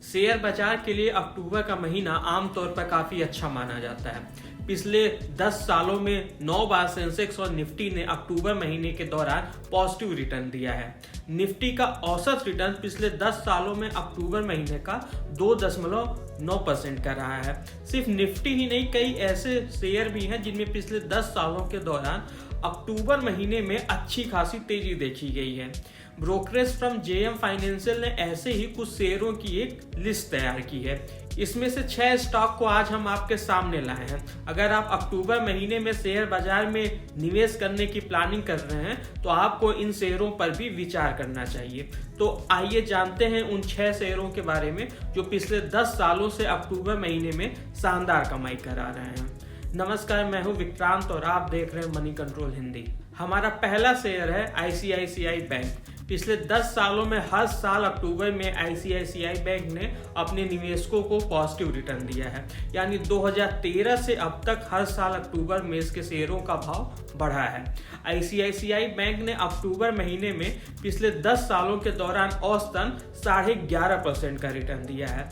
Share बाजार के लिए अक्टूबर का महीना आमतौर पर काफी अच्छा माना जाता है। पिछले 10 सालों में 9 बार सेंसेक्स और निफ्टी ने अक्टूबर महीने के दौरान पॉजिटिव रिटर्न दिया है। निफ्टी का औसत रिटर्न पिछले 10 सालों में अक्टूबर महीने का 2.9% का रहा है। सिर्फ निफ्टी ही नहीं, कई ऐसे शेयर भी हैं जिनमें पिछले 10 सालों के दौरान अक्टूबर महीने में अच्छी खासी तेजी देखी गई है। ब्रोकरेज फ्रॉम जेएम फाइनेंशियल ने ऐसे ही कुछ शेयरों की एक लिस्ट तैयार की है। इसमें से 6 स्टॉक को आज हम आपके सामने लाए हैं। अगर आप अक्टूबर महीने में शेयर बाजार में निवेश करने की प्लानिंग कर रहे हैं तो आपको इन शेयरों पर भी विचार करना चाहिए। तो आइए जानते हैं उन 6 शेयरों के बारे में जो पिछले 10 सालों से अक्टूबर महीने में शानदार कमाई करा रहे हैं। नमस्कार, मैं हूं विक्रांत और आप देख रहे हैं मनी कंट्रोल हिंदी। हमारा पहला शेयर है आईसीआईसीआई बैंक। पिछले 10 सालों में हर साल अक्टूबर में आईसीआईसीआई बैंक ने अपने निवेशकों को पॉजिटिव रिटर्न दिया है। यानी 2013 से अब तक हर साल अक्टूबर में इसके शेयरों का भाव बढ़ा है। आईसीआईसीआई बैंक ने अक्टूबर महीने में पिछले 10 सालों के दौरान औसतन 11.5% का रिटर्न दिया है।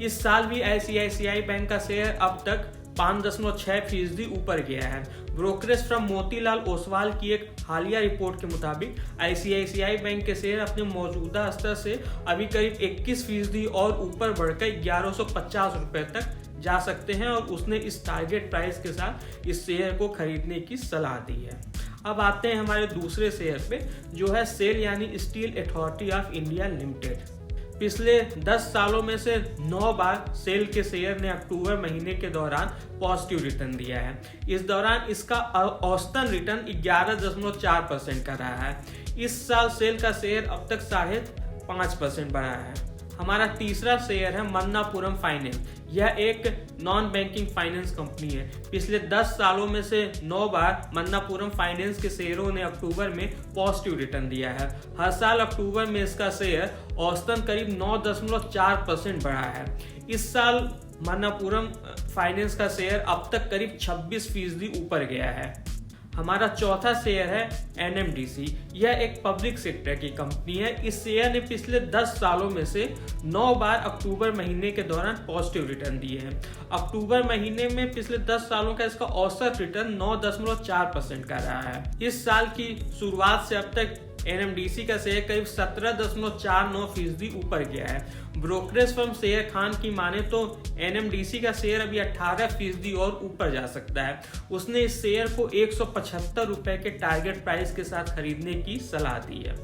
इस साल भी आईसीआईसीआई बैंक का शेयर अब तक 5.6% ऊपर गया है। ब्रोकरेज फ्रॉम मोतीलाल ओसवाल की एक हालिया रिपोर्ट के मुताबिक आईसीआईसीआई बैंक के शेयर अपने मौजूदा स्तर से अभी करीब 21% और ऊपर बढ़कर 1150 रुपए तक जा सकते हैं और उसने इस टारगेट प्राइस के साथ इस शेयर को खरीदने की सलाह दी है। अब आते हैं हमारे दूसरे शेयर पे, जो है सेल यानी steel authority of India limited. पिछले 10 सालों में से 9 बार सेल के शेयर ने अक्टूबर महीने के दौरान पॉजिटिव रिटर्न दिया है। इस दौरान इसका औसतन रिटर्न 11.4% का रहा है। इस साल सेल का शेयर अब तक 5.5% बढ़ा है। हमारा तीसरा शेयर है मन्नापुरम फाइनेंस। यह एक नॉन बैंकिंग फाइनेंस कंपनी है। पिछले 10 सालों में से 9 बार मन्नापुरम फाइनेंस के शेयरों ने अक्टूबर में पॉजिटिव रिटर्न दिया है। हर साल अक्टूबर में इसका शेयर औसतन करीब 9.4% बढ़ा है। इस साल मन्नापुरम फाइनेंस का शेयर अब तक करीब 26% ऊपर गया है। हमारा चौथा शेयर है एनएमडीसी। यह एक पब्लिक सेक्टर की कंपनी है। इस शेयर ने पिछले 10 सालों में से 9 बार अक्टूबर महीने के दौरान पॉजिटिव रिटर्न दिए हैं। अक्टूबर महीने में पिछले 10 सालों का इसका औसत रिटर्न 9.4% का रहा है। इस साल की शुरुआत से अब तक एनएमडीसी का शेयर करीब 17.49% ऊपर गया है। ब्रोकरेज फर्म शेयर खान की माने तो एनएमडीसी का शेयर अभी 18% और ऊपर जा सकता है। उसने इस शेयर को 175 रुपए के टारगेट प्राइस के साथ खरीदने की सलाह दी है।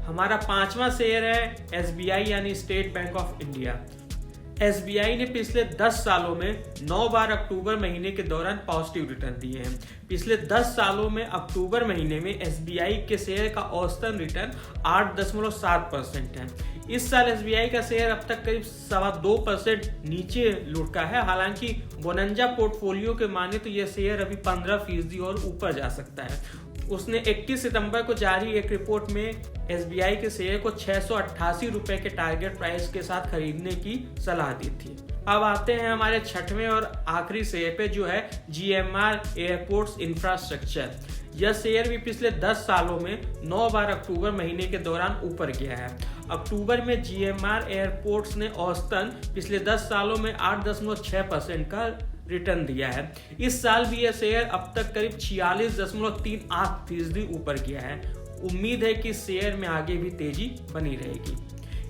हमारा 5वां शेयर है एसबीआई यानी state bank of India. SBI ने पिछले 10 सालों में 9 बार अक्टूबर महीने के दौरान पॉजिटिव रिटर्न दिए हैं। पिछले 10 सालों में अक्टूबर महीने में एसबीआई के शेयर का औसतन रिटर्न 8.7% है। इस साल एसबीआई का शेयर अब तक करीब 2.25% नीचे लुढ़का है। हालांकि बोनंजा पोर्टफोलियो के माने तो यह शेयर अभी 15% और ऊपर जा सकता है। उसने 31 सितंबर को जारी एक रिपोर्ट में एसबीआई के शेयर को 688 रुपए के टारगेट प्राइस के साथ खरीदने की सलाह दी थी। अब आते हैं हमारे 6वें और आखिरी शेयर पे, जो है जीएमआर एयरपोर्ट्स इंफ्रास्ट्रक्चर। यह शेयर भी पिछले 10 सालों में 9 बार अक्टूबर महीने के दौरान ऊपर गया है। अक्टूबर में जीएमआर एयरपोर्ट्स ने औसतन पिछले 10 सालों में 8.6% का रिटर्न दिया है। इस साल भी यह शेयर अब तक करीब 46.38% ऊपर गया है। उम्मीद है कि शेयर में आगे भी तेजी बनी रहेगी।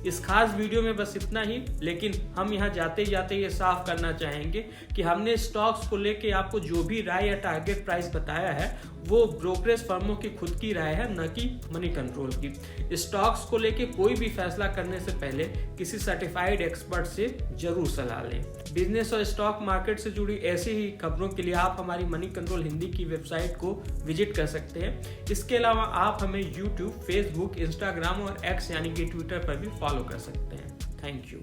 इस खास वीडियो में बस इतना ही, लेकिन हम यहाँ जाते जाते ये साफ करना चाहेंगे कि हमने स्टॉक्स को लेके आपको जो भी राय या टारगेट प्राइस बताया है वो ब्रोकरेज फर्मों की खुद की राय है, न कि मनी कंट्रोल की। स्टॉक्स को लेके कोई भी फैसला करने से पहले किसी सर्टिफाइड एक्सपर्ट से जरूर सलाह लें। बिजनेस और स्टॉक मार्केट से जुड़ी ऐसी ही खबरों के लिए आप हमारी मनी कंट्रोल हिंदी की वेबसाइट को विजिट कर सकते हैं। इसके अलावा आप हमें यूट्यूब, फेसबुक, इंस्टाग्राम और एक्स यानी कि ट्विटर पर भी फॉलो कर सकते हैं। Thank you.